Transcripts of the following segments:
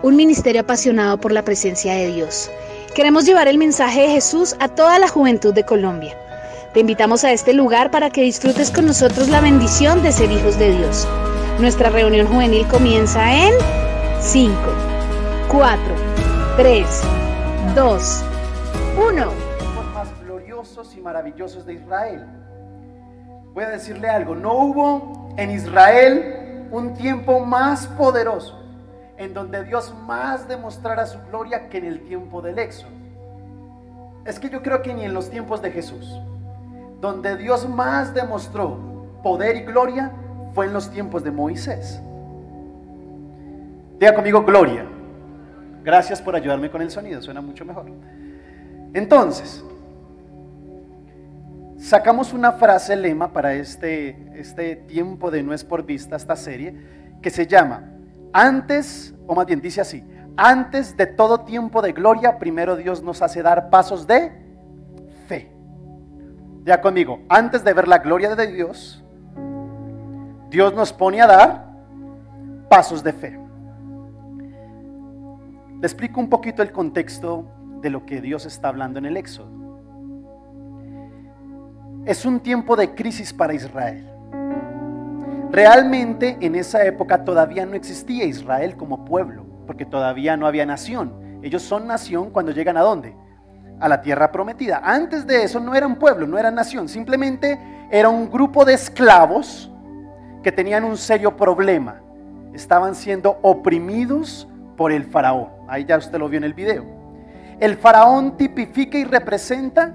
un ministerio apasionado por la presencia de Dios. Queremos llevar el mensaje de Jesús a toda la juventud de Colombia. Te invitamos a este lugar para que disfrutes con nosotros la bendición de ser hijos de Dios. Nuestra reunión juvenil comienza en 5, 4, 3, 2, 1. Los tiempos más gloriosos y maravillosos de Israel. Voy a decirle algo, no hubo en Israel un tiempo más poderoso en donde Dios más demostrara su gloria que en el tiempo del Éxodo. Es que yo creo que ni en los tiempos de Jesús, donde Dios más demostró poder y gloria, fue en los tiempos de Moisés. Diga conmigo gloria. Gracias por ayudarme con el sonido, suena mucho mejor. Entonces, sacamos una frase lema para este tiempo de No es por vista, esta serie, que se llama, antes, o más bien dice así, antes de todo tiempo de gloria, primero Dios nos hace dar pasos de fe. Ya conmigo, antes de ver la gloria de Dios, Dios nos pone a dar pasos de fe. Le explico un poquito el contexto de lo que Dios está hablando en el Éxodo. Es un tiempo de crisis para Israel. Realmente en esa época todavía no existía Israel como pueblo, porque todavía no había nación. Ellos son nación cuando llegan ¿a dónde? A la tierra prometida. Antes de eso no eran pueblo, no eran nación, simplemente era un grupo de esclavos que tenían un serio problema. Estaban siendo oprimidos por el faraón. Ahí ya usted lo vio en el video. El faraón tipifica y representa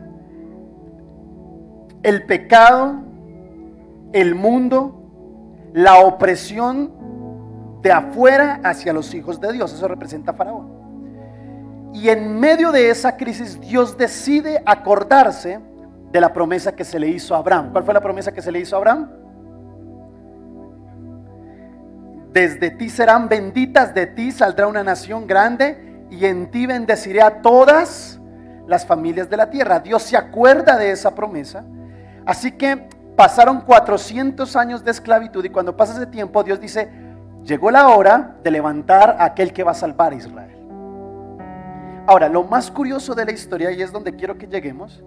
el pecado, el mundo, la opresión de afuera hacia los hijos de Dios. Eso representa a Faraón. Y en medio de esa crisis Dios decide acordarse de la promesa que se le hizo a Abraham. ¿Cuál fue la promesa que se le hizo a Abraham? Desde ti serán benditas, de ti saldrá una nación grande y en ti bendeciré a todas las familias de la tierra. Dios se acuerda de esa promesa. Así que pasaron 400 años de esclavitud y cuando pasa ese tiempo Dios dice, llegó la hora de levantar a aquel que va a salvar a Israel. Ahora, lo más curioso de la historia, y es donde quiero que lleguemos,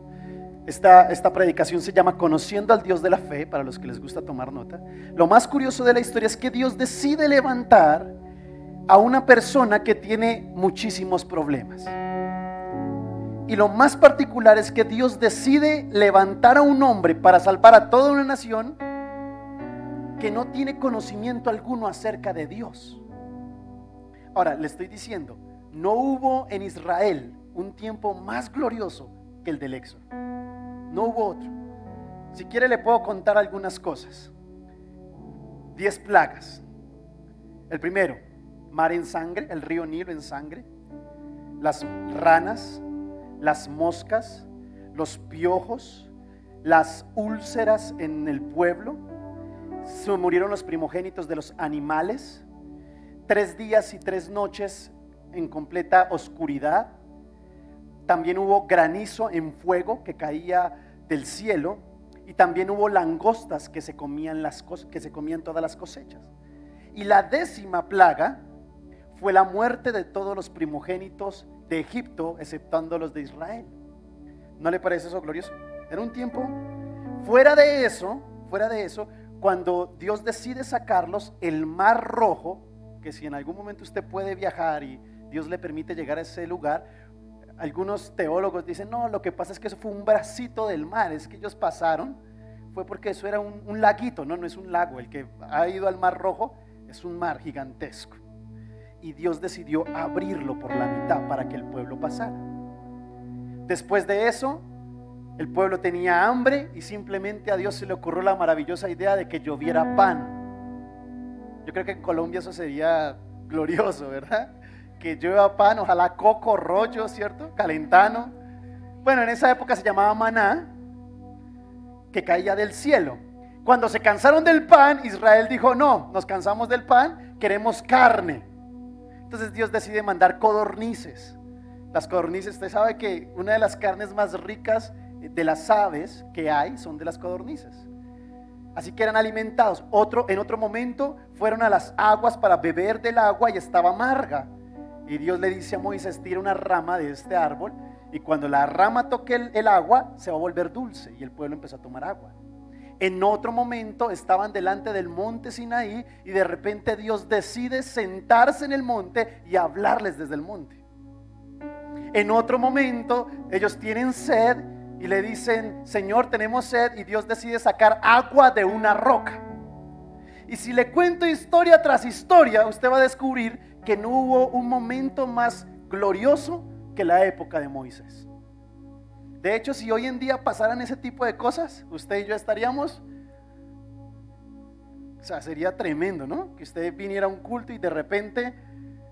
esta predicación se llama Conociendo al Dios de la Fe, para los que les gusta tomar nota. Lo más curioso de la historia es que Dios decide levantar a una persona que tiene muchísimos problemas. Y lo más particular es que Dios decide levantar a un hombre para salvar a toda una nación que no tiene conocimiento alguno acerca de Dios. Ahora, le estoy diciendo, no hubo en Israel un tiempo más glorioso que el del Éxodo. No hubo otro. Si quiere le puedo contar algunas cosas. 10 plagas. El primero, mar en sangre, el río Nilo en sangre. Las ranas, las moscas, los piojos, las úlceras en el pueblo. Se murieron los primogénitos de los animales. 3 días y 3 noches en completa oscuridad. También hubo granizo en fuego que caía del cielo, y también hubo langostas que se comían todas las cosechas. Y la 10ª plaga fue la muerte de todos los primogénitos de Egipto, exceptuando los de Israel. ¿No le parece eso glorioso? Era un tiempo. Fuera de eso, cuando Dios decide sacarlos, el Mar Rojo, que si en algún momento usted puede viajar y Dios le permite llegar a ese lugar, algunos teólogos dicen, no, lo que pasa es que eso fue un bracito del mar, es que ellos pasaron, fue porque eso era un laguito, no es un lago. El que ha ido al Mar Rojo es un mar gigantesco. Y Dios decidió abrirlo por la mitad para que el pueblo pasara. Después de eso, el pueblo tenía hambre y simplemente a Dios se le ocurrió la maravillosa idea de que lloviera pan. Yo creo que en Colombia eso sería glorioso, ¿verdad? Que llueva pan, ojalá coco, rollo, ¿cierto? Calentano. Bueno, en esa época se llamaba maná, que caía del cielo. Cuando se cansaron del pan, Israel dijo, no, nos cansamos del pan, queremos carne. Entonces Dios decide mandar codornices. Las codornices, usted sabe que una de las carnes más ricas de las aves que hay son de las codornices. Así que eran alimentados. En otro momento fueron a las aguas para beber del agua y estaba amarga. Y Dios le dice a Moisés: tira una rama de este árbol, y cuando la rama toque el agua, se va a volver dulce. Y el pueblo empezó a tomar agua. En otro momento estaban delante del monte Sinaí, y de repente Dios decide sentarse en el monte y hablarles desde el monte. En otro momento ellos tienen sed y le dicen: Señor, tenemos sed, y Dios decide sacar agua de una roca. Y si le cuento historia tras historia, usted va a descubrir que no hubo un momento más glorioso que la época de Moisés. De hecho, si hoy en día pasaran ese tipo de cosas, usted y yo estaríamos, o sea, sería tremendo, ¿no? Que usted viniera a un culto y de repente,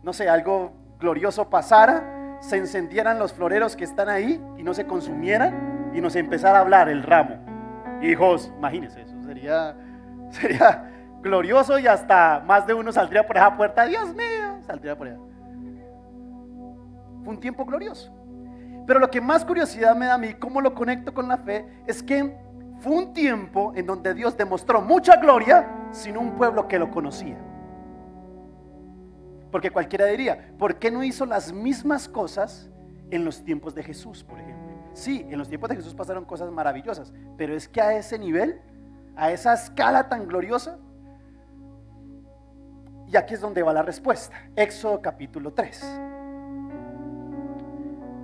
no sé, algo glorioso pasara, se encendieran los floreros que están ahí y no se consumieran, y nos empezara a hablar el ramo. Hijos, imagínense, eso sería glorioso, y hasta más de uno saldría por esa puerta. Dios mío, saldría por allá. Fue un tiempo glorioso. Pero lo que más curiosidad me da a mí, cómo lo conecto con la fe, es que fue un tiempo en donde Dios demostró mucha gloria sin un pueblo que lo conocía. Porque cualquiera diría: ¿por qué no hizo las mismas cosas en los tiempos de Jesús, por ejemplo? Sí, en los tiempos de Jesús pasaron cosas maravillosas, pero es que a ese nivel, a esa escala tan gloriosa. Y aquí es donde va la respuesta. Éxodo capítulo 3,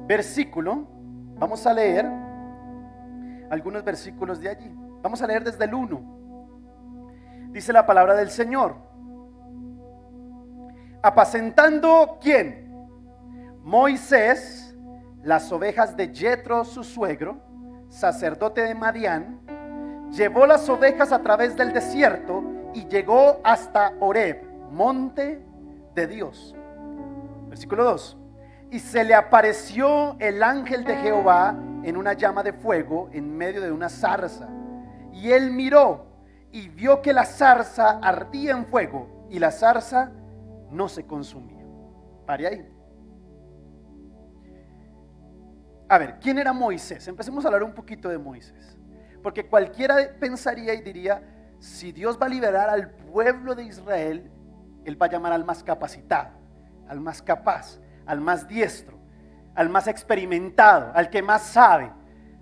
versículo, vamos a leer algunos versículos de allí. Vamos a leer desde el 1. Dice la palabra del Señor: apacentando, ¿quién? Moisés, las ovejas de Jetro, su suegro, sacerdote de Madián, llevó las ovejas a través del desierto y llegó hasta Horeb, monte de Dios. Versículo 2. Y se le apareció el ángel de Jehová en una llama de fuego en medio de una zarza. Y él miró y vio que la zarza ardía en fuego y la zarza no se consumía. Pare ahí. A ver, ¿quién era Moisés? Empecemos a hablar un poquito de Moisés. Porque cualquiera pensaría y diría: si Dios va a liberar al pueblo de Israel, Él va a llamar al más capacitado, al más capaz, al más diestro, al más experimentado, al que más sabe,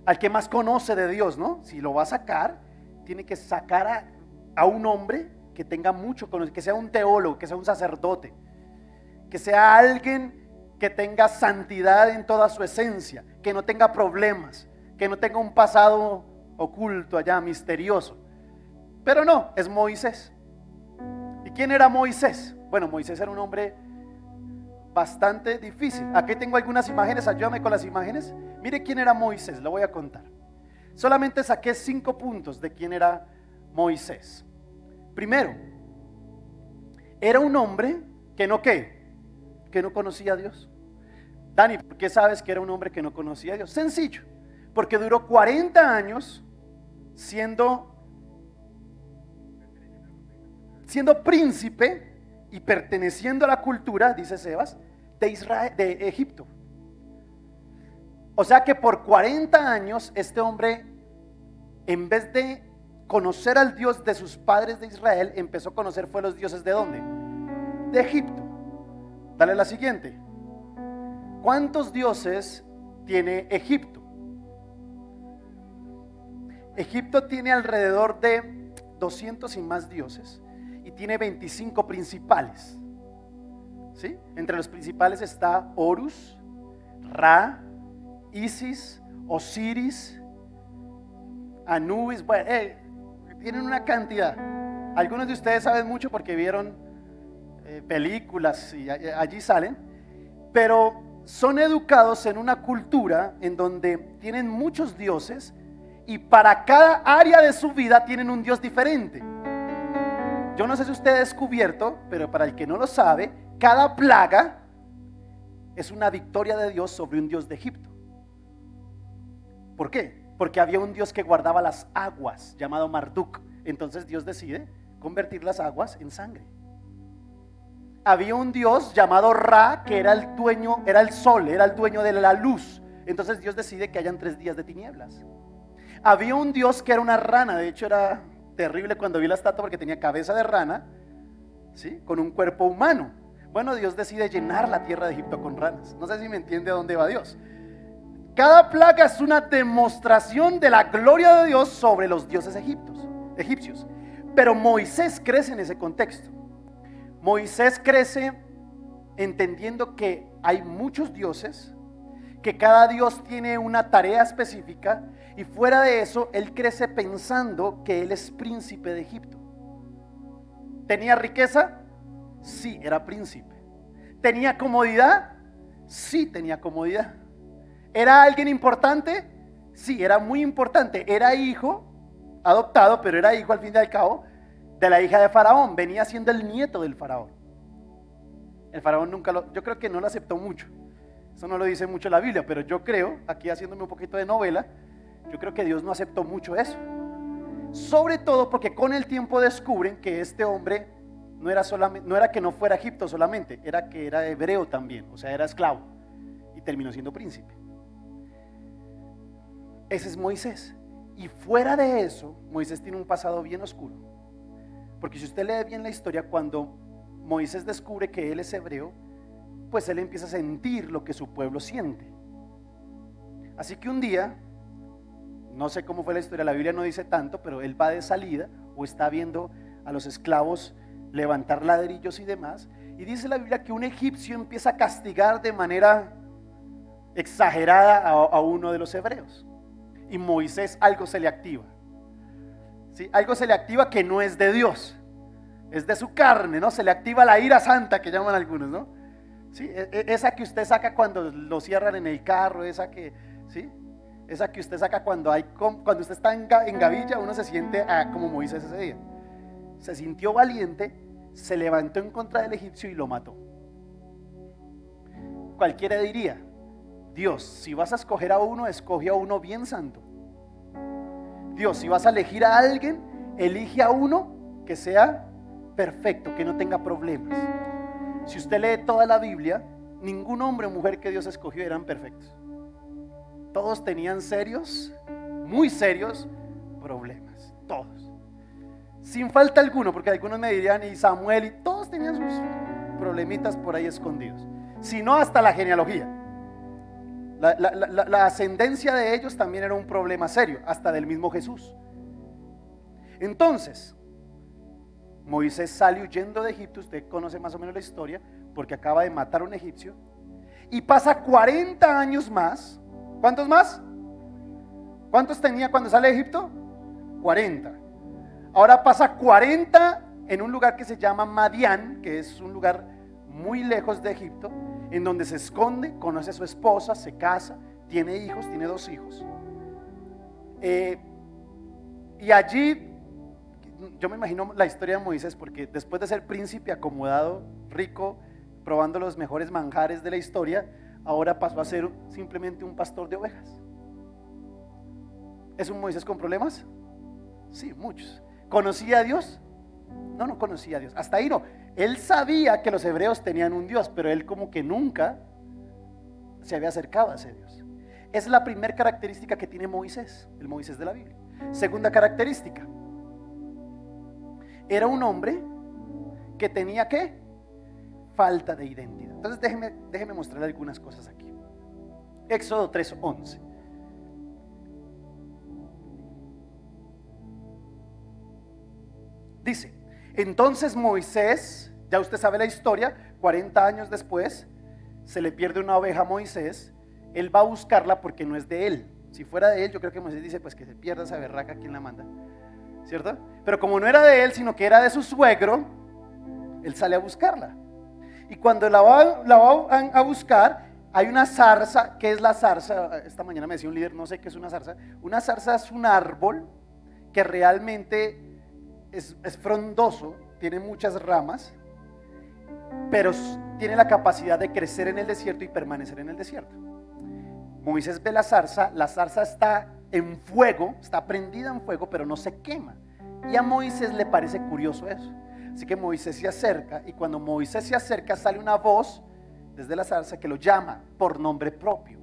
al que más conoce de Dios, ¿no? Si lo va a sacar, tiene que sacar a un hombre que tenga mucho conocimiento, que sea un teólogo, que sea un sacerdote, que sea alguien que tenga santidad en toda su esencia, que no tenga problemas, que no tenga un pasado oculto allá, misterioso. Pero no, es Moisés. ¿Y quién era Moisés? Bueno, Moisés era un hombre bastante difícil. Aquí tengo algunas imágenes, ayúdame con las imágenes. Mire quién era Moisés, lo voy a contar. Solamente saqué 5 puntos de quién era Moisés. Primero, era un hombre que no conocía a Dios. Dani, ¿por qué sabes que era un hombre que no conocía a Dios? Sencillo, porque duró 40 años siendo príncipe y perteneciendo a la cultura, dice Sebas, de Israel, de Egipto. O sea que por 40 años este hombre, en vez de conocer al Dios de sus padres de Israel, empezó a conocer fue los dioses ¿de dónde? De Egipto. Dale la siguiente. ¿Cuántos dioses tiene Egipto? Egipto tiene alrededor de 200 y más dioses y tiene 25 principales. ¿Sí? Entre los principales está Horus, Ra, Isis, Osiris, Anubis. Bueno, tienen una cantidad. Algunos de ustedes saben mucho porque vieron películas y allí salen, pero son educados en una cultura en donde tienen muchos dioses y para cada área de su vida tienen un dios diferente. Yo no sé si usted ha descubierto, pero para el que no lo sabe, cada plaga es una victoria de Dios sobre un dios de Egipto. ¿Por qué? Porque había un dios que guardaba las aguas llamado Marduk. Entonces Dios decide convertir las aguas en sangre. Había un dios llamado Ra, que era el dueño, era el sol, era el dueño de la luz. Entonces Dios decide que hayan 3 días de tinieblas. Había un dios que era una rana. De hecho era terrible cuando vi la estatua porque tenía cabeza de rana, ¿sí? Con un cuerpo humano. Bueno, Dios decide llenar la tierra de Egipto con ranas. No sé si me entiende a dónde va Dios. Cada plaga es una demostración de la gloria de Dios sobre los dioses egipcios. Pero Moisés crece en ese contexto. Moisés crece entendiendo que hay muchos dioses, que cada dios tiene una tarea específica, y fuera de eso, él crece pensando que él es príncipe de Egipto. ¿Tenía riqueza? Sí, era príncipe. ¿Tenía comodidad? Sí, tenía comodidad. ¿Era alguien importante? Sí, era muy importante. Era hijo adoptado, pero era hijo al fin y al cabo de la hija de Faraón. Venía siendo el nieto del Faraón. El Faraón yo creo que no lo aceptó mucho. Eso no lo dice mucho la Biblia, pero yo creo, aquí haciéndome un poquito de novela, yo creo que Dios no aceptó mucho eso. Sobre todo porque con el tiempo descubren que este hombre no era que no fuera a Egipto solamente, era que era hebreo también, o sea, era esclavo y terminó siendo príncipe. Ese es Moisés. Y fuera de eso, Moisés tiene un pasado bien oscuro. Porque si usted lee bien la historia, cuando Moisés descubre que él es hebreo, pues él empieza a sentir lo que su pueblo siente. Así que un día, no sé cómo fue la historia, la Biblia no dice tanto, pero él va de salida o está viendo a los esclavos levantar ladrillos y demás, y dice la Biblia que un egipcio empieza a castigar de manera exagerada a uno de los hebreos, y Moisés algo se le activa, ¿sí? Algo se le activa que no es de Dios, es de su carne, ¿no? Se le activa la ira santa que llaman algunos, ¿no? ¿Sí? Esa que usted saca cuando lo cierran en el carro, esa que, ¿sí? Esa que usted saca cuando usted está en gavilla, uno se siente como Moisés ese día. Se sintió valiente, se levantó en contra del egipcio y lo mató. Cualquiera diría, Dios, si vas a escoger a uno, escoge a uno bien santo. Dios, si vas a elegir a alguien, elige a uno que sea perfecto, que no tenga problemas. Si usted lee toda la Biblia, ningún hombre o mujer que Dios escogió eran perfectos. Todos tenían serios, muy serios problemas, todos. Sin falta alguno, porque algunos me dirían, y Samuel, y todos tenían sus problemitas por ahí escondidos. Si no, hasta la genealogía. La ascendencia de ellos también era un problema serio, hasta del mismo Jesús. Entonces, Moisés sale huyendo de Egipto, usted conoce más o menos la historia, porque acaba de matar a un egipcio, y pasa 40 años más. ¿Cuántos más? ¿Cuántos tenía cuando sale de Egipto? 40. Ahora pasa 40 en un lugar que se llama Madián, que es un lugar muy lejos de Egipto, en donde se esconde, conoce a su esposa, se casa, tiene hijos, tiene 2 hijos. Y allí, yo me imagino la historia de Moisés, porque después de ser príncipe acomodado, rico, probando los mejores manjares de la historia, ahora pasó a ser simplemente un pastor de ovejas. ¿Es un Moisés con problemas? Sí, muchos. ¿Conocía a Dios? No, no conocía a Dios. Hasta ahí no. Él sabía que los hebreos tenían un Dios, pero él como que nunca se había acercado a ese Dios. Es la primera característica que tiene Moisés, el Moisés de la Biblia. Segunda característica, era un hombre que tenía ¿qué? Falta de identidad. Entonces déjeme mostrarle algunas cosas aquí. Éxodo 3:11. Dice, entonces Moisés, ya usted sabe la historia, 40 años después, se le pierde una oveja a Moisés, él va a buscarla porque no es de él. Si fuera de él, yo creo que Moisés dice, pues que se pierda esa berraca, ¿quién la manda? ¿Cierto? Pero como no era de él, sino que era de su suegro, él sale a buscarla. Y cuando la va a buscar, hay una zarza. ¿Qué es la zarza? Esta mañana me decía un líder, no sé qué es una zarza. Una zarza es un árbol que realmente es frondoso, tiene muchas ramas, pero tiene la capacidad de crecer en el desierto y permanecer en el desierto. Moisés ve la zarza está en fuego, está prendida en fuego, pero no se quema. Y a Moisés le parece curioso eso. Así que Moisés se acerca, y cuando Moisés se acerca sale una voz desde la zarza que lo llama por nombre propio.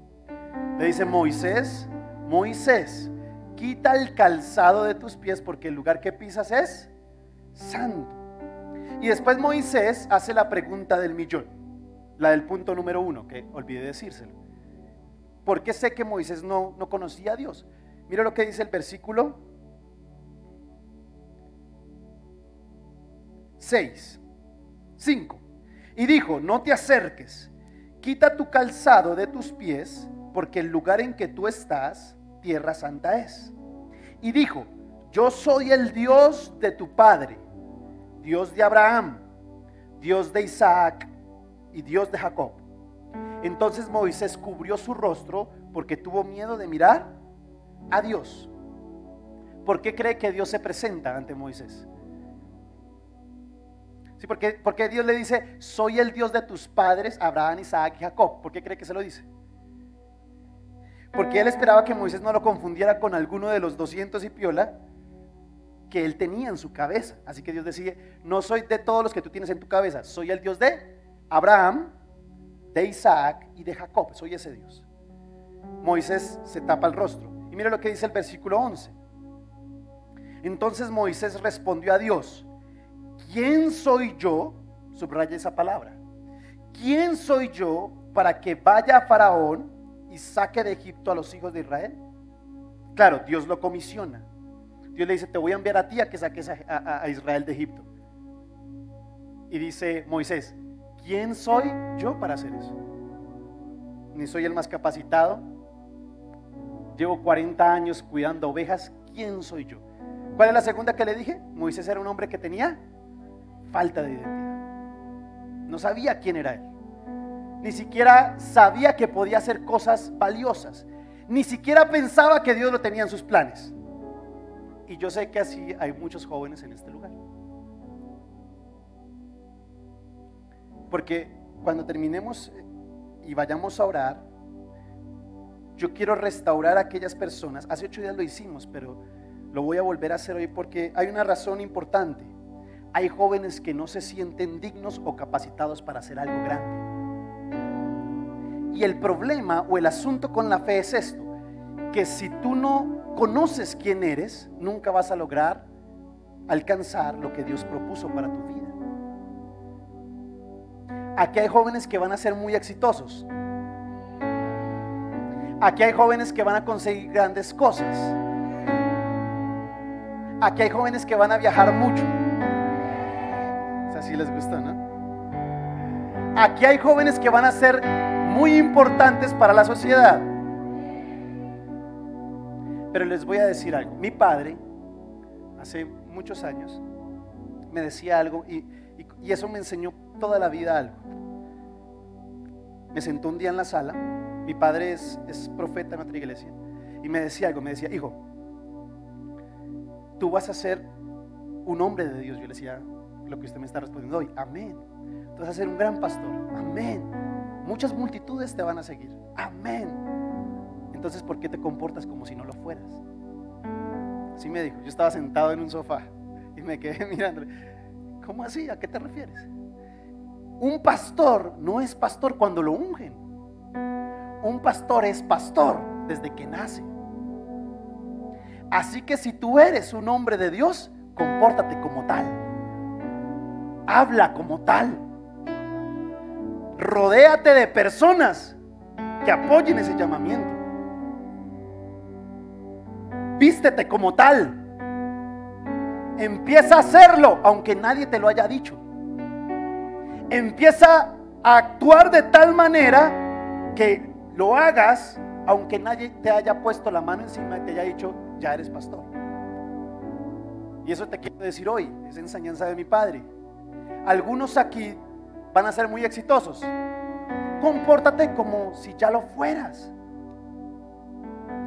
Le dice, Moisés, Moisés, quita el calzado de tus pies porque el lugar que pisas es santo. Y después Moisés hace la pregunta del millón, la del punto número 1, que olvidé decírselo. ¿Por qué sé que Moisés no conocía a Dios? Mira lo que dice el versículo 5. Y dijo: no te acerques, quita tu calzado de tus pies, porque el lugar en que tú estás, tierra santa es. Y dijo: yo soy el Dios de tu padre, Dios de Abraham, Dios de Isaac y Dios de Jacob. Entonces Moisés cubrió su rostro porque tuvo miedo de mirar a Dios. ¿Por qué cree que Dios se presenta ante Moisés? Sí, porque Dios le dice: soy el Dios de tus padres, Abraham, Isaac y Jacob. ¿Por qué cree que se lo dice? Porque él esperaba que Moisés no lo confundiera con alguno de los 200 y piola que él tenía en su cabeza. Así que Dios decide: no soy de todos los que tú tienes en tu cabeza, soy el Dios de Abraham, de Isaac y de Jacob. Soy ese Dios. Moisés se tapa el rostro. Y mira lo que dice el versículo 11. Entonces Moisés respondió a Dios: ¿quién soy yo? Subraya esa palabra. ¿Quién soy yo para que vaya a Faraón y saque de Egipto a los hijos de Israel? Claro, Dios lo comisiona. Dios le dice: te voy a enviar a ti a que saques a Israel de Egipto. Y dice Moisés: ¿quién soy yo para hacer eso? Ni soy el más capacitado. Llevo 40 años cuidando ovejas. ¿Quién soy yo? ¿Cuál es la segunda que le dije? Moisés era un hombre que tenía falta de identidad. No sabía quién era él. Ni siquiera sabía que podía hacer cosas valiosas. Ni siquiera pensaba que Dios lo tenía en sus planes. Y yo sé que así hay muchos jóvenes en este lugar. Porque cuando terminemos y vayamos a orar, yo quiero restaurar a aquellas personas. Hace 8 días lo hicimos, pero lo voy a volver a hacer hoy porque hay una razón importante. Hay jóvenes que no se sienten dignos o capacitados para hacer algo grande. Y el problema o el asunto con la fe es esto: que si tú no conoces quién eres, nunca vas a lograr alcanzar lo que Dios propuso para tu vida. Aquí hay jóvenes que van a ser muy exitosos. Aquí hay jóvenes que van a conseguir grandes cosas. Aquí hay jóvenes que van a viajar mucho. Así les gusta, ¿no? Aquí hay jóvenes que van a ser muy importantes para la sociedad. Pero les voy a decir algo. Mi padre, hace muchos años, me decía algo y eso me enseñó toda la vida algo. Me sentó un día en la sala. Mi padre es profeta en otra iglesia. Y me decía algo, me decía: hijo, tú vas a ser un hombre de Dios. Yo le decía lo que usted me está respondiendo hoy: amén. Tú vas a ser un gran pastor. Amén. Muchas multitudes te van a seguir. Amén. Entonces, ¿por qué te comportas como si no lo fueras? Así me dijo. Yo estaba sentado en un sofá y me quedé mirándole. ¿Cómo así? ¿A qué te refieres? Un pastor no es pastor cuando lo ungen. Un pastor es pastor desde que nace. Así que si tú eres un hombre de Dios, compórtate como tal. Habla como tal. Rodéate de personas que apoyen ese llamamiento. Vístete como tal. Empieza a hacerlo aunque nadie te lo haya dicho. Empieza a actuar de tal manera que lo hagas aunque nadie te haya puesto la mano encima y te haya dicho: ya eres pastor. Y eso te quiero decir hoy, es enseñanza de mi padre. Algunos aquí van a ser muy exitosos. Compórtate como si ya lo fueras.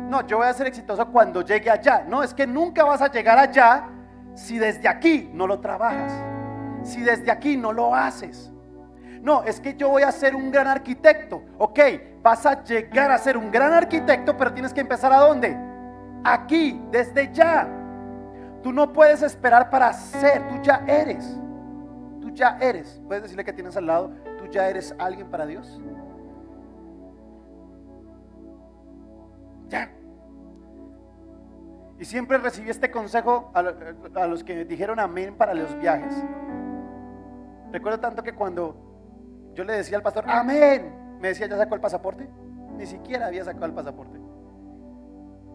No, yo voy a ser exitoso cuando llegue allá. No, es que nunca vas a llegar allá si desde aquí no lo trabajas, si desde aquí no lo haces. No, es que yo voy a ser un gran arquitecto. Ok, vas a llegar a ser un gran arquitecto, pero tienes que empezar ¿a dónde? Aquí, desde ya. Tú no puedes esperar para ser, tú ya eres. Tú ya eres. Puedes decirle que tienes al lado: tú ya eres alguien para Dios. Ya. Y siempre recibí este consejo a los que dijeron amén para los viajes. Recuerdo tanto que cuando yo le decía al pastor, amén, me decía, ¿ya sacó el pasaporte? Ni siquiera había sacado el pasaporte.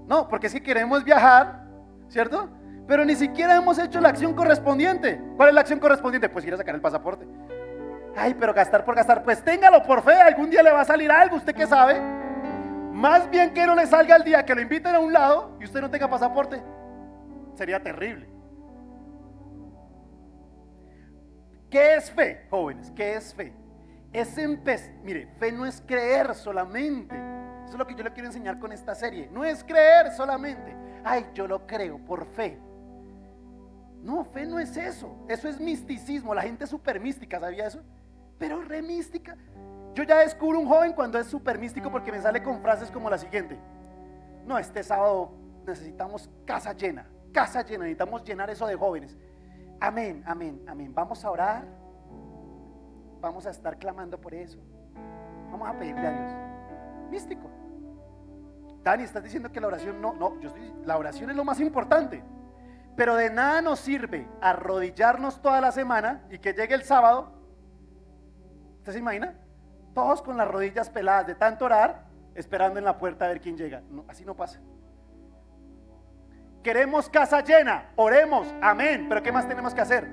No, porque si queremos viajar, ¿cierto? Pero ni siquiera hemos hecho la acción correspondiente. ¿Cuál es la acción correspondiente? Pues ir a sacar el pasaporte. Ay, pero gastar por gastar, pues téngalo por fe, algún día le va a salir algo, ¿usted qué sabe? Más bien que no le salga el día que lo inviten a un lado y usted no tenga pasaporte. Sería terrible. ¿Qué es fe, jóvenes? ¿Qué es fe? Mire, fe no es creer solamente. Eso es lo que yo le quiero enseñar con esta serie. No es creer solamente. Ay, yo lo creo por fe. No, fe no es eso. Eso es misticismo. La gente es súper mística, ¿sabía eso? Pero re mística. Yo ya descubro un joven cuando es súper místico porque me sale con frases como la siguiente: no, este sábado necesitamos casa llena, necesitamos llenar eso de jóvenes. Amén, amén, amén. Vamos a orar, vamos a estar clamando por eso, vamos a pedirle a Dios. Místico. Dani, estás diciendo que la oración la oración es lo más importante, pero de nada nos sirve arrodillarnos toda la semana y que llegue el sábado. ¿Usted se imagina? Todos con las rodillas peladas de tanto orar, esperando en la puerta a ver quién llega. No, así no pasa. Queremos casa llena, oremos, amén, pero ¿qué más tenemos que hacer?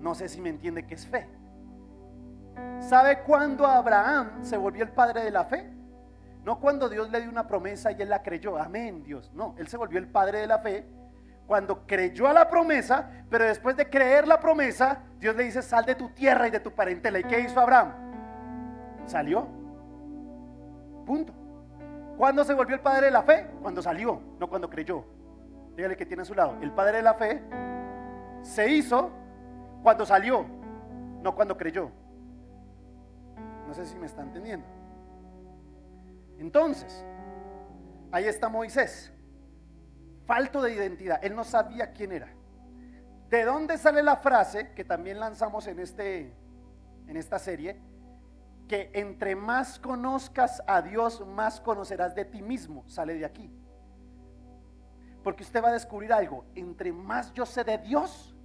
No sé si me entiende qué es fe. ¿Sabe cuándo Abraham se volvió el padre de la fe? No cuando Dios le dio una promesa y él la creyó, amén Dios, no, él se volvió el padre de la fe cuando creyó a la promesa, pero después de creer la promesa, Dios le dice, sal de tu tierra y de tu parentela. ¿Y qué hizo Abraham? Salió, punto. ¿Cuándo se volvió el padre de la fe? Cuando salió, no cuando creyó. Dígale que tiene a su lado, el padre de la fe se hizo cuando salió, no cuando creyó. No sé si me está entendiendo. Entonces, ahí está Moisés, falto de identidad, él no sabía quién era. ¿De dónde sale la frase que también lanzamos en esta serie? Que entre más conozcas a Dios, más conocerás de ti mismo. Sale de aquí. Porque usted va a descubrir algo: entre más yo sé de Dios,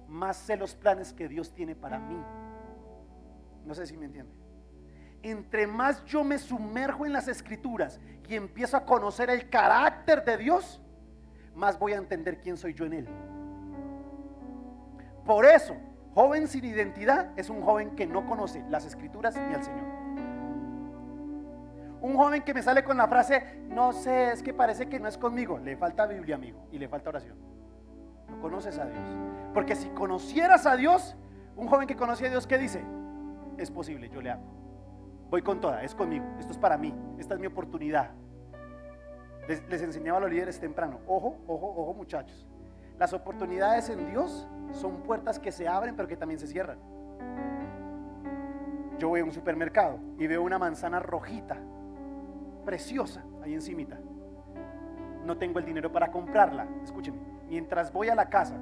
más sé los planes que Dios tiene para mí. No sé si me entiende. Entre más yo me sumerjo en las escrituras y empiezo a conocer el carácter de Dios, más voy a entender quién soy yo en Él. Por eso, joven sin identidad es un joven que no conoce las escrituras ni al Señor. Un joven que me sale con la frase, no sé, es que parece que no es conmigo. Le falta Biblia, amigo, y le falta oración. No conoces a Dios. Porque si conocieras a Dios, un joven que conoce a Dios, ¿qué dice? Es posible, yo le hago. Voy con toda, es conmigo, esto es para mí, esta es mi oportunidad. Les enseñaba a los líderes temprano, ojo muchachos, las oportunidades en Dios son puertas que se abren pero que también se cierran. Yo voy a un supermercado y veo una manzana rojita, preciosa, ahí encimita. No tengo el dinero para comprarla, escúcheme, mientras voy a la casa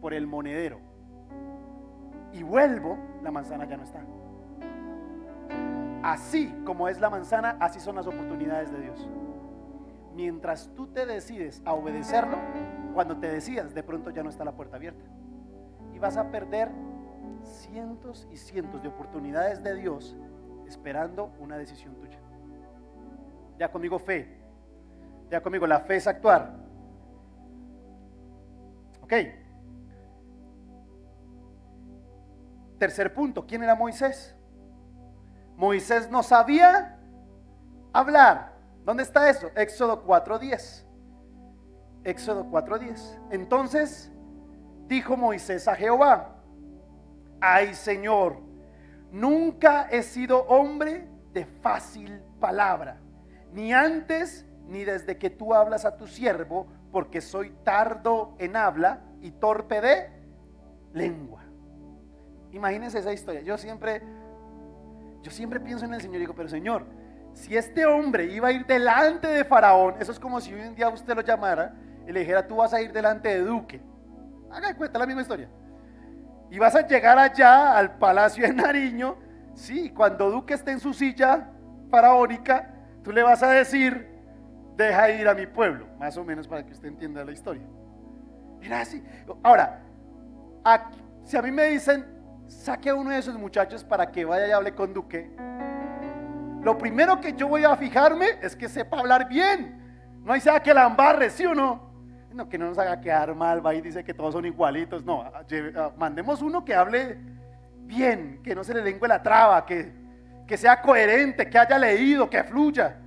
por el monedero y vuelvo, la manzana ya no está. Así como es la manzana, así son las oportunidades de Dios. Mientras tú te decides a obedecerlo, cuando te decidas, de pronto ya no está la puerta abierta. Y vas a perder cientos y cientos de oportunidades de Dios esperando una decisión tuya. Ya conmigo fe. Ya conmigo, la fe es actuar. Ok. Tercer punto, ¿quién era Moisés? Moisés no sabía hablar. ¿Dónde está eso? Éxodo 4:10. Éxodo 4:10. Entonces dijo Moisés a Jehová: ay, Señor, nunca he sido hombre de fácil palabra, ni antes ni desde que tú hablas a tu siervo, porque soy tardo en habla y torpe de lengua. Imagínense esa historia. Yo siempre pienso en el Señor y digo, pero Señor, si este hombre iba a ir delante de Faraón, eso es como si un día usted lo llamara y le dijera, tú vas a ir delante de Duque. Haga de cuenta, la misma historia. Y vas a llegar allá al palacio de Nariño. Sí, cuando Duque esté en su silla faraónica, tú le vas a decir, deja ir a mi pueblo, más o menos, para que usted entienda la historia. Era así. Ahora, Si a mí me dicen, saque a uno de esos muchachos para que vaya y hable con Duque, lo primero que yo voy a fijarme es que sepa hablar bien. No hay sea que la embarre, ¿sí o no? No, que no nos haga quedar mal, va y dice que todos son igualitos. No, mandemos uno que hable bien, que no se le lengüe la traba, que sea coherente, que haya leído, que fluya,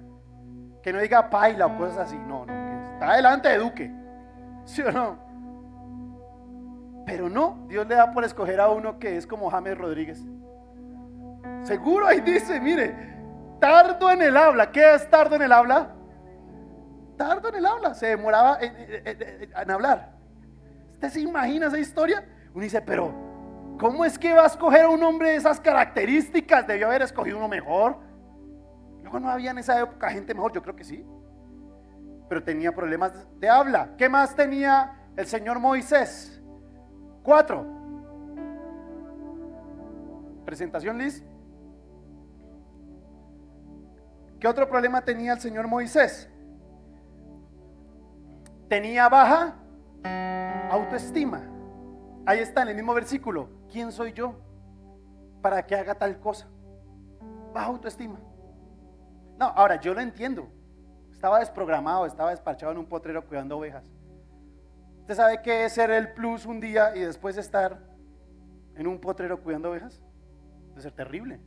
que no diga paila o cosas así. No, que está delante de Duque, ¿sí o no? Pero no, Dios le da por escoger a uno que es como James Rodríguez. Seguro ahí dice, mire, tardo en el habla. ¿Qué es tardo en el habla? Tardo en el habla, se demoraba en hablar. ¿Usted se imagina esa historia? Uno dice, pero ¿cómo es que va a escoger a un hombre de esas características? Debió haber escogido uno mejor. Luego no había en esa época gente mejor, yo creo que sí, pero tenía problemas de habla. ¿Qué más tenía el señor Moisés? 4. Presentación, Liz. ¿Qué otro problema tenía el señor Moisés? Tenía baja autoestima. Ahí está en el mismo versículo. ¿Quién soy yo para que haga tal cosa? Baja autoestima. No, ahora yo lo entiendo. Estaba desprogramado, estaba desparchado en un potrero cuidando ovejas. ¿Usted sabe qué es ser el plus un día y después estar en un potrero cuidando ovejas? Debe ser terrible.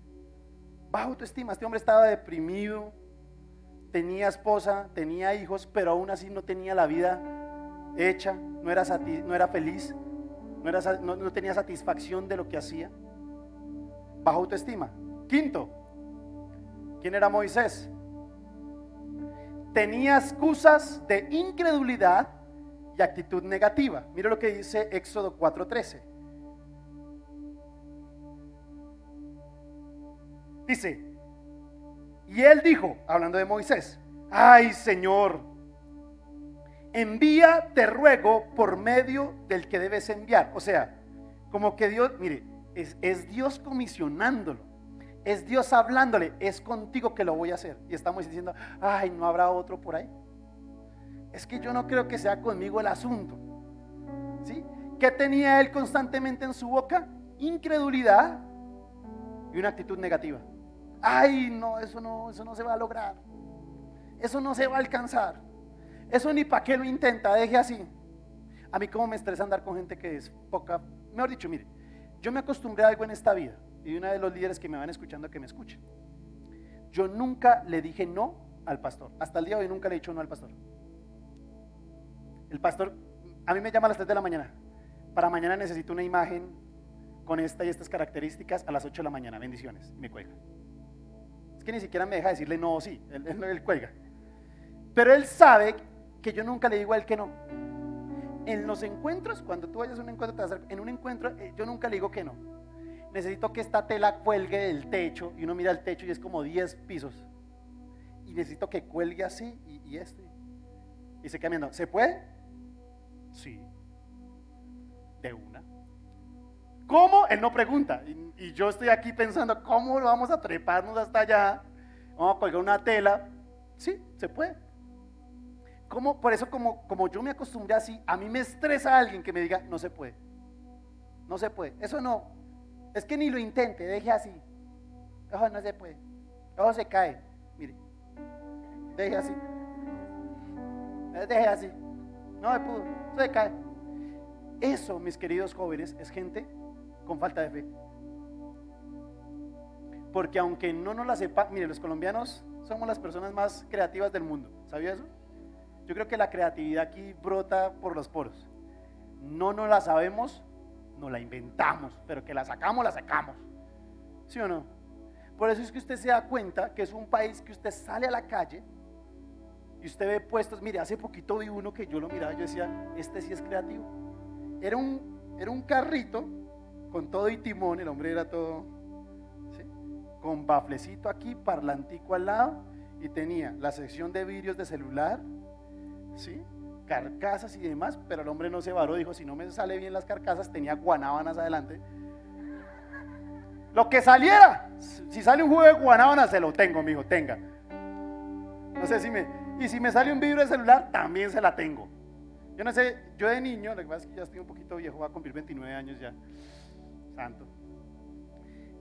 Baja autoestima. Este hombre estaba deprimido, tenía esposa, tenía hijos, pero aún así no tenía la vida hecha, no era feliz, no tenía satisfacción de lo que hacía. Baja autoestima. 5. ¿Quién era Moisés? Tenía excusas de incredulidad y actitud negativa. Mira lo que dice Éxodo 4:13. Dice, y él dijo, hablando de Moisés, ay Señor, envía, te ruego, por medio del que debes enviar. O sea, como que Dios, mire, es Dios comisionándolo, es Dios hablándole, es contigo que lo voy a hacer. Y estamos diciendo, ay, ¿no habrá otro por ahí? Es que yo no creo que sea conmigo el asunto, ¿sí? ¿Qué tenía él constantemente en su boca? Incredulidad y una actitud negativa. Ay, no, eso no se va a lograr, eso no se va a alcanzar, eso ni para qué lo intenta, deje así. A mí como me estresa andar con gente que es poca, mejor dicho, mire, yo me acostumbré a algo en esta vida, y una de los líderes que me van escuchando que me escuchen. Yo nunca le dije no al pastor, hasta el día de hoy nunca le he dicho no al pastor. El pastor a mí me llama a las 3 de la mañana, para mañana necesito una imagen con esta y estas características a las 8 de la mañana, bendiciones, y me cuelga. Es que ni siquiera me deja decirle no o sí, él cuelga. Pero él sabe que yo nunca le digo a él que no. En los encuentros, cuando tú vayas a un encuentro, en un encuentro, yo nunca le digo que no. Necesito que esta tela cuelgue del techo, y uno mira el techo y es como 10 pisos. Y necesito que cuelgue así, y se queda mirando. ¿Se puede? Sí. De una. ¿Cómo? Él no pregunta, y yo estoy aquí pensando, ¿cómo vamos a treparnos hasta allá? Vamos a colgar una tela. Sí, se puede. ¿Cómo? Por eso como yo me acostumbré así, a mí me estresa alguien que me diga, no se puede. No se puede, eso no. Es que ni lo intente, deje así. Ojo, no se puede. Ojo, se cae. Mire, deje así. Deje así. No me pudo, se cae. Eso, mis queridos jóvenes, es gente con falta de fe. Porque aunque no nos la sepa, mire, los colombianos somos las personas más creativas del mundo. ¿Sabía eso? Yo creo que la creatividad aquí brota por los poros. No nos la sabemos, nos la inventamos, pero que la sacamos, la sacamos. ¿Sí o no? Por eso es que usted se da cuenta que es un país que usted sale a la calle y usted ve puestos. Mire, hace poquito vi uno que yo lo miraba y yo decía, este sí es creativo. Era un carrito con todo y timón, el hombre era todo, ¿sí? Con baflecito aquí, parlantico al lado, y tenía la sección de vidrios de celular, ¿sí? Carcasas y demás, pero el hombre no se varó, dijo, si no me sale bien las carcasas, tenía guanábanas adelante. Lo que saliera, si sale un jugo de guanábana, se lo tengo, mijo, tenga. No sé y si me sale un vidrio de celular, también se la tengo. Yo no sé, yo de niño, lo que pasa es que ya estoy un poquito viejo, voy a cumplir 29 años ya. santo.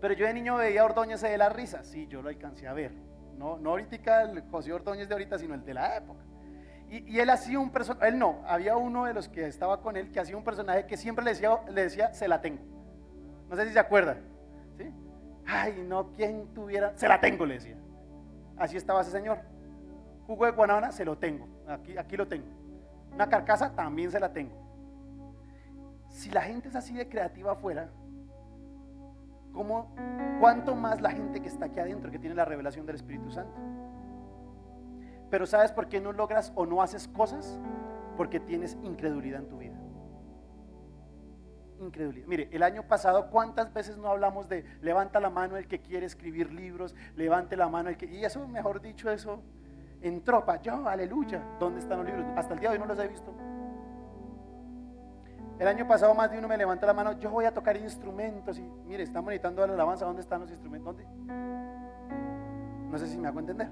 Pero yo de niño veía a Ordóñez de la risa, sí, yo lo alcancé a ver. No ahorita el José Ordóñez de ahorita, sino el de la época. Y él hacía un personaje, él no, había uno de los que estaba con él que hacía un personaje que siempre le decía, se la tengo. No sé si se acuerdan, ¿sí? Ay, no, quien tuviera, se la tengo, le decía. Así estaba ese señor. Jugo de guanábana, se lo tengo, aquí lo tengo. Una carcasa, también se la tengo. Si la gente es así de creativa afuera, ¿cuánto más la gente que está aquí adentro, que tiene la revelación del Espíritu Santo? Pero ¿sabes por qué no logras o no haces cosas? Porque tienes incredulidad en tu vida. Incredulidad. Mire, el año pasado, ¿cuántas veces no hablamos de levanta la mano el que quiere escribir libros, levante la mano el que... Y eso, mejor dicho, eso en tropa, yo, aleluya. ¿Dónde están los libros? Hasta el día de hoy no los he visto. El año pasado más de uno me levanta la mano, yo voy a tocar instrumentos y mire, estamos necesitando la alabanza, ¿dónde están los instrumentos? ¿Dónde? No sé si me hago entender.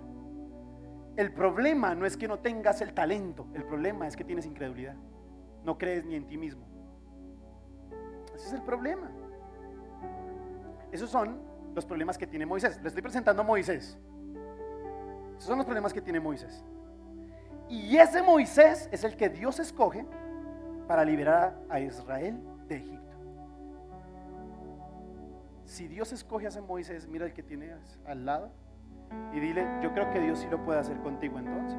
El problema no es que no tengas el talento, el problema es que tienes incredulidad. No crees ni en ti mismo. Ese es el problema. Esos son los problemas que tiene Moisés. Le estoy presentando a Moisés. Esos son los problemas que tiene Moisés. Y ese Moisés es el que Dios escoge para liberar a Israel de Egipto. Si Dios escoge a ese Moisés, mira el que tienes al lado y dile, yo creo que Dios sí lo puede hacer contigo entonces.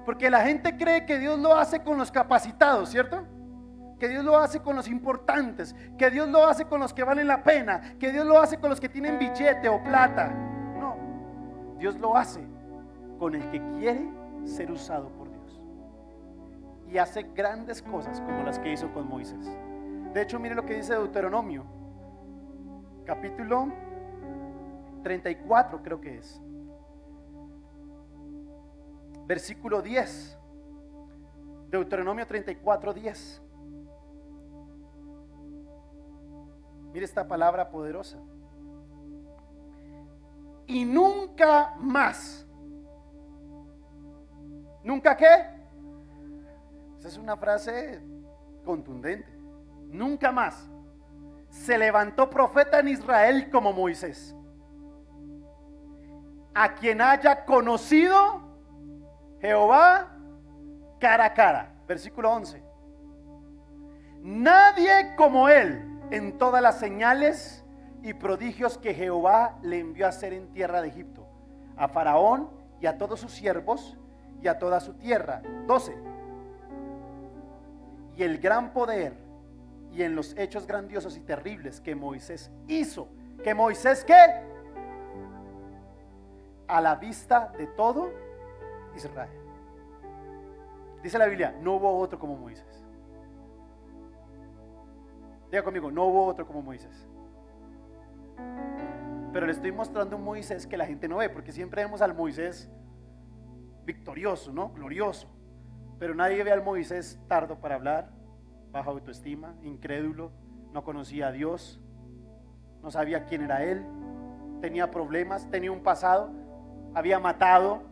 Porque la gente cree que Dios lo hace con los capacitados, ¿cierto? Que Dios lo hace con los importantes, que Dios lo hace con los que valen la pena, que Dios lo hace con los que tienen billete o plata. No, Dios lo hace con el que quiere ser usado por Dios. Y hace grandes cosas como las que hizo con Moisés. De hecho, mire lo que dice Deuteronomio, capítulo 34 creo que es, versículo 10. Deuteronomio 34, 10. Mire esta palabra poderosa. Y nunca más. ¿Nunca qué? Esa es una frase contundente. Nunca más se levantó profeta en Israel como Moisés, a quien haya conocido Jehová cara a cara. Versículo 11. Nadie como él en todas las señales y prodigios que Jehová le envió a hacer en tierra de Egipto, a Faraón y a todos sus siervos y a toda su tierra. 12. Y el gran poder y en los hechos grandiosos y terribles que Moisés hizo. ¿Que Moisés qué? A la vista de todo Israel. Dice la Biblia, no hubo otro como Moisés. Diga conmigo, no hubo otro como Moisés. Pero le estoy mostrando un Moisés que la gente no ve, porque siempre vemos al Moisés victorioso, ¿no? Glorioso. Pero nadie ve al Moisés tardo para hablar, baja autoestima, incrédulo, no conocía a Dios, no sabía quién era él, tenía problemas, tenía un pasado, había matado.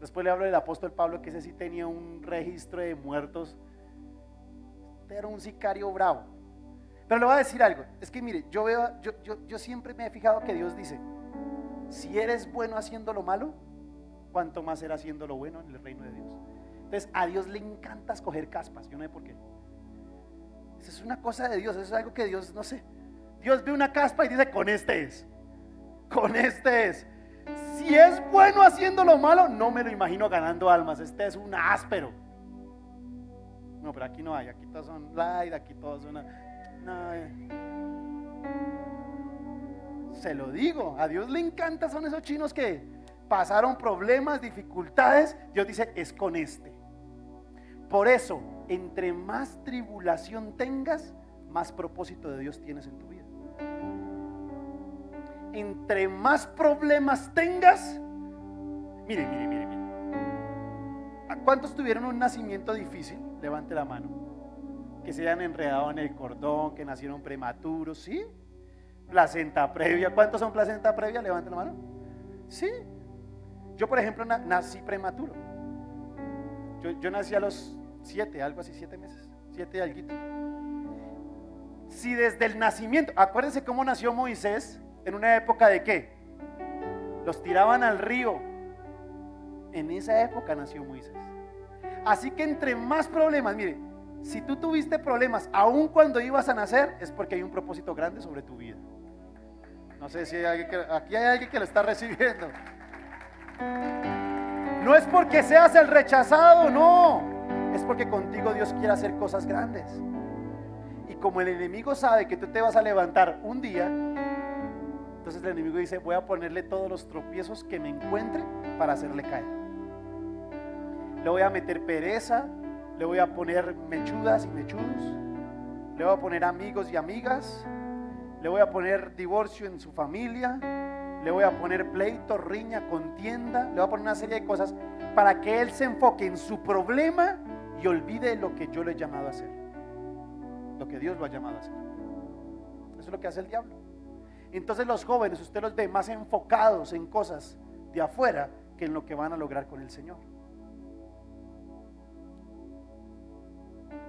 Después le hablo del apóstol Pablo, que ese sí tenía un registro de muertos. Era un sicario bravo. Pero le voy a decir algo, es que mire, yo siempre me he fijado que Dios dice, si eres bueno haciendo lo malo, cuanto más será haciendo lo bueno en el reino de Dios. Entonces a Dios le encanta escoger caspas, yo no sé por qué. Eso es una cosa de Dios, eso es algo que Dios, no sé. Dios ve una caspa y dice, con este es. Si es bueno haciendo lo malo, no me lo imagino ganando almas, este es un áspero. No, pero aquí no hay, aquí todos son light, aquí todos son... Se lo digo, a Dios le encanta, son esos chinos que pasaron problemas, dificultades. Dios dice, es con este. Por eso, entre más tribulación tengas, más propósito de Dios tienes en tu vida. Entre más problemas tengas, mire. ¿Cuántos tuvieron un nacimiento difícil? Levante la mano. Que se hayan enredado en el cordón, que nacieron prematuros, ¿sí? Placenta previa. ¿Cuántos son placenta previa? Levante la mano. Sí. Yo, por ejemplo, nací prematuro. Yo nací a los 7 meses. 7 y alguito. Si desde el nacimiento, acuérdense cómo nació Moisés, en una época de ¿qué? Los tiraban al río. En esa época nació Moisés. Así que entre más problemas, mire, si tú tuviste problemas aún cuando ibas a nacer, es porque hay un propósito grande sobre tu vida. No sé si hay alguien aquí hay alguien que lo está recibiendo. No es porque seas el rechazado, no. Es porque contigo Dios quiere hacer cosas grandes. Y como el enemigo sabe que tú te vas a levantar un día, entonces el enemigo dice: voy a ponerle todos los tropiezos que me encuentre para hacerle caer. Le voy a meter pereza, le voy a poner mechudas y mechudos, le voy a poner amigos y amigas, le voy a poner divorcio en su familia, le voy a poner pleito, riña, contienda, le voy a poner una serie de cosas para que él se enfoque en su problema y olvide lo que yo le he llamado a hacer, lo que Dios lo ha llamado a hacer. Eso es lo que hace el diablo. Entonces los jóvenes, usted los ve más enfocados en cosas de afuera que en lo que van a lograr con el Señor.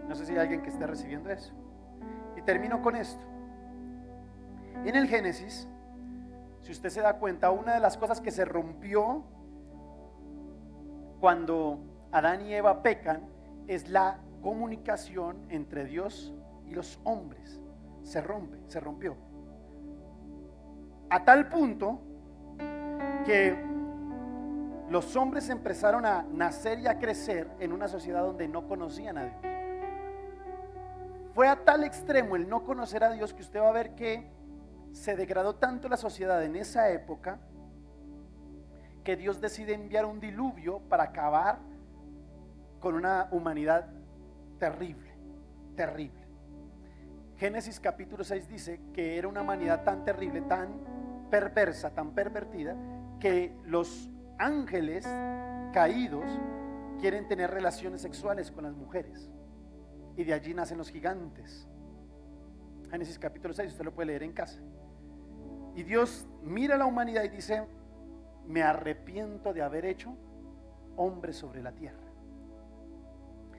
No sé si hay alguien que esté recibiendo eso. Y termino con esto. En el Génesis, si usted se da cuenta, una de las cosas que se rompió cuando Adán y Eva pecan es la comunicación entre Dios y los hombres. Se rompió. A tal punto que los hombres empezaron a nacer y a crecer en una sociedad donde no conocían a Dios. Fue a tal extremo el no conocer a Dios que usted va a ver que se degradó tanto la sociedad en esa época que Dios decide enviar un diluvio para acabar con una humanidad terrible, terrible. Génesis capítulo 6 dice que era una humanidad tan terrible, tan perversa, tan pervertida, que los ángeles caídos quieren tener relaciones sexuales con las mujeres. Y de allí nacen los gigantes. Génesis capítulo 6, usted lo puede leer en casa. Y Dios mira a la humanidad y dice: me arrepiento de haber hecho hombres sobre la tierra.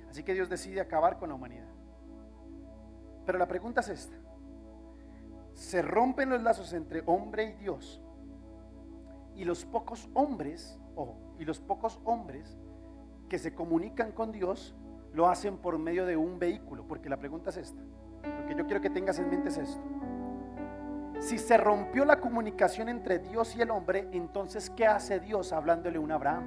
Así que Dios decide acabar con la humanidad. Pero la pregunta es esta: se rompen los lazos entre hombre y Dios, y los pocos hombres, que se comunican con Dios lo hacen por medio de un vehículo. Porque la pregunta es esta, lo que yo quiero que tengas en mente es esto: si se rompió la comunicación entre Dios y el hombre, entonces ¿qué hace Dios hablándole a un Abraham?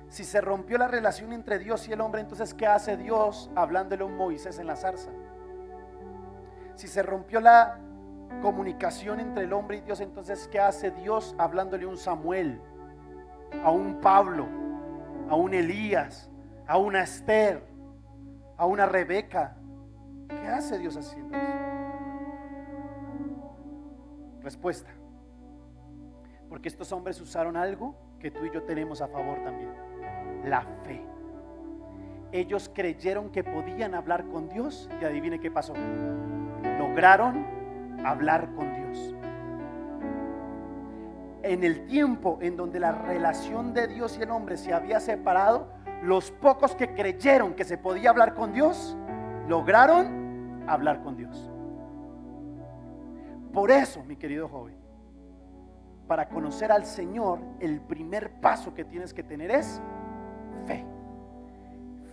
Si se rompió la relación entre Dios y el hombre, entonces ¿qué hace Dios hablándole a un Moisés en la zarza? Si se rompió la comunicación entre el hombre y Dios, entonces ¿qué hace Dios hablándole a un Samuel, a un Pablo, a un Elías, a una Esther, a una Rebeca? ¿Qué hace Dios haciendo eso? Respuesta: porque estos hombres usaron algo que tú y yo tenemos a favor también: la fe. Ellos creyeron que podían hablar con Dios y adivine qué pasó: lograron hablar con Dios. En el tiempo en donde la relación de Dios y el hombre se había separado, los pocos que creyeron que se podía hablar con Dios lograron hablar con Dios. Por eso, mi querido joven, para conocer al Señor, el primer paso que tienes que tener es fe.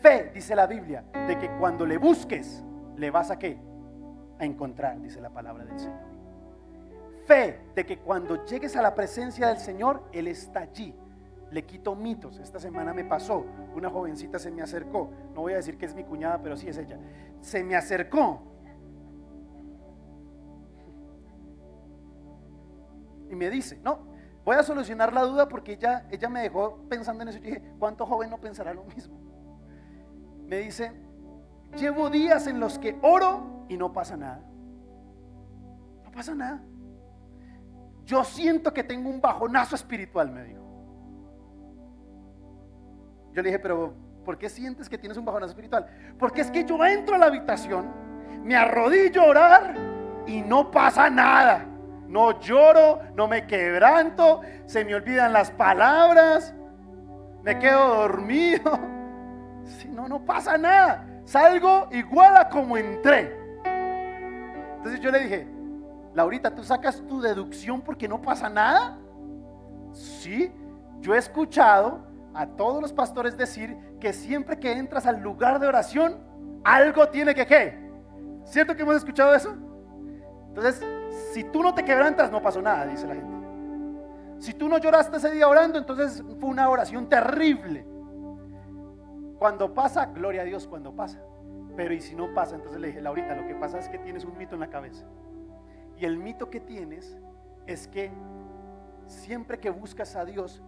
Fe, dice la Biblia, de que cuando le busques, le vas a ¿qué? A encontrar, dice la palabra del Señor. Fe de que cuando llegues a la presencia del Señor, Él está allí. Le quito mitos. Esta semana me pasó, una jovencita se me acercó, no voy a decir que es mi cuñada, pero sí es ella. Se me acercó y me dice: no, voy a solucionar la duda, porque ella me dejó pensando en eso. Yo dije: ¿cuánto joven no pensará lo mismo? Me dice: llevo días en los que oro y no pasa nada. No pasa nada. Yo siento que tengo un bajonazo espiritual, me dijo. Yo le dije: pero ¿por qué sientes que tienes un bajonazo espiritual? Porque es que yo entro a la habitación, me arrodillo a orar y no pasa nada. No lloro, no me quebranto, se me olvidan las palabras, me quedo dormido. Si no, no pasa nada. Salgo igual a como entré. Entonces yo le dije, Laurita, ¿tú sacas tu deducción porque no pasa nada? Sí, yo he escuchado a todos los pastores decir que siempre que entras al lugar de oración, algo tiene que ¿qué? ¿Cierto que hemos escuchado eso? Entonces, si tú no te quebrantas, no pasó nada, dice la gente. Si tú no lloraste ese día orando, entonces fue una oración terrible. Cuando pasa, gloria a Dios cuando pasa. Pero y si no pasa, entonces le dije, Laurita, lo que pasa es que tienes un mito en la cabeza. Y el mito que tienes es que siempre que buscas a Dios,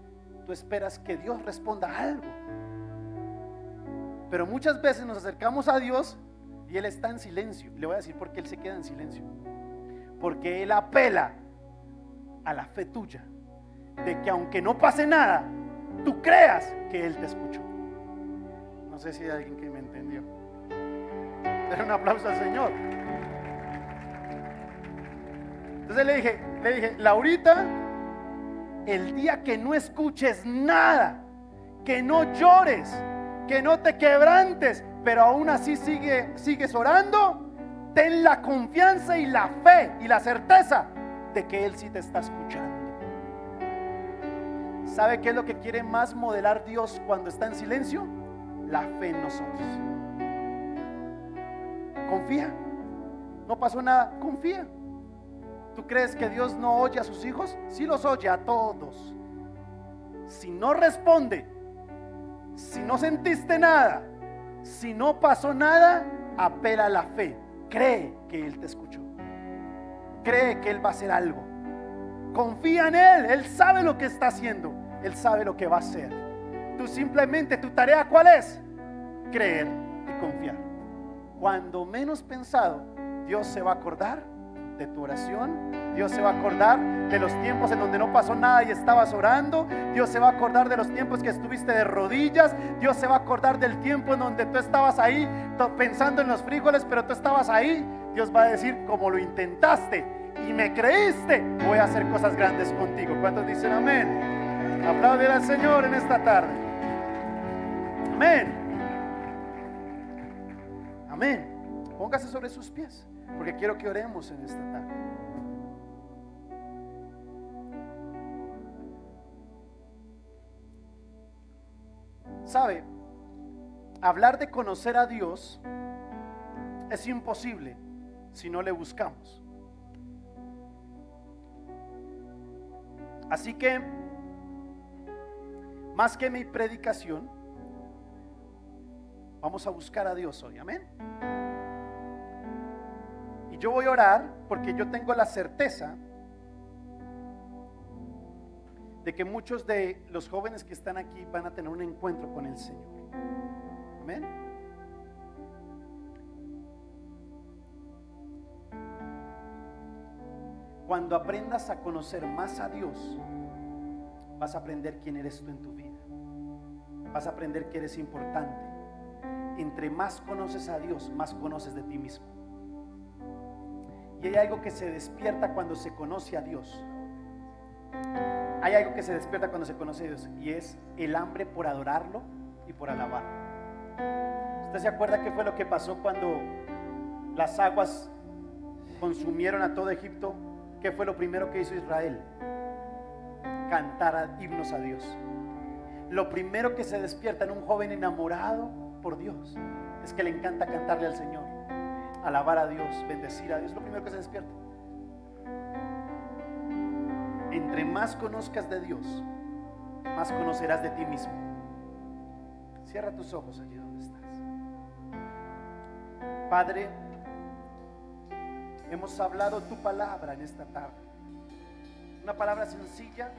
tú esperas que Dios responda algo. Pero muchas veces nos acercamos a Dios y Él está en silencio. Le voy a decir por qué Él se queda en silencio. Porque Él apela a la fe tuya, de que aunque no pase nada, tú creas que Él te escuchó. No sé si hay alguien que me entendió. Dar un aplauso al Señor. Entonces le dije, Laurita, el día que no escuches nada, que no llores, que no te quebrantes, pero aún así sigues orando, ten la confianza y la fe y la certeza de que Él sí te está escuchando. ¿Sabe qué es lo que quiere más modelar Dios cuando está en silencio? La fe en nosotros. Confía. No pasó nada, confía. ¿Tú crees que Dios no oye a sus hijos? Sí los oye a todos. Si no responde, si no sentiste nada, si no pasó nada, apela a la fe. Cree que Él te escuchó. Cree que Él va a hacer algo. Confía en Él. Él sabe lo que está haciendo. Él sabe lo que va a hacer. Tú simplemente, tu tarea ¿cuál es? Creer y confiar. Cuando menos pensado, Dios se va a acordar de tu oración. Dios se va a acordar de los tiempos en donde no pasó nada y estabas orando. Dios se va a acordar de los tiempos que estuviste de rodillas. Dios se va a acordar del tiempo en donde tú estabas ahí pensando en los frijoles, pero tú estabas ahí. Dios va a decir, como lo intentaste y me creíste, voy a hacer cosas grandes contigo. ¿Cuántos dicen amén? Aplaudir al Señor en esta tarde. Amén. Amén. Póngase sobre sus pies, porque quiero que oremos en esta tarde. ¿Sabe? Hablar de conocer a Dios es imposible si no le buscamos. Así que, más que mi predicación, vamos a buscar a Dios hoy, amén. Y yo voy a orar porque yo tengo la certeza de que muchos de los jóvenes que están aquí van a tener un encuentro con el Señor, amén. Cuando aprendas a conocer más a Dios, vas a aprender quién eres tú en tu vida. Vas a aprender que eres importante. Entre más conoces a Dios, más conoces de ti mismo. Y hay algo que se despierta cuando se conoce a Dios. Hay algo que se despierta cuando se conoce a Dios, y es el hambre por adorarlo y por alabarlo. ¿Usted se acuerda qué fue lo que pasó cuando las aguas consumieron a todo Egipto? ¿Qué fue lo primero que hizo Israel? Cantar himnos a Dios. Lo primero que se despierta en un joven enamorado por Dios es que le encanta cantarle al Señor, alabar a Dios, bendecir a Dios. Lo primero que se despierta. Entre más conozcas de Dios, más conocerás de ti mismo. Cierra tus ojos allí donde estás. Padre, hemos hablado tu palabra en esta tarde. Una palabra sencilla,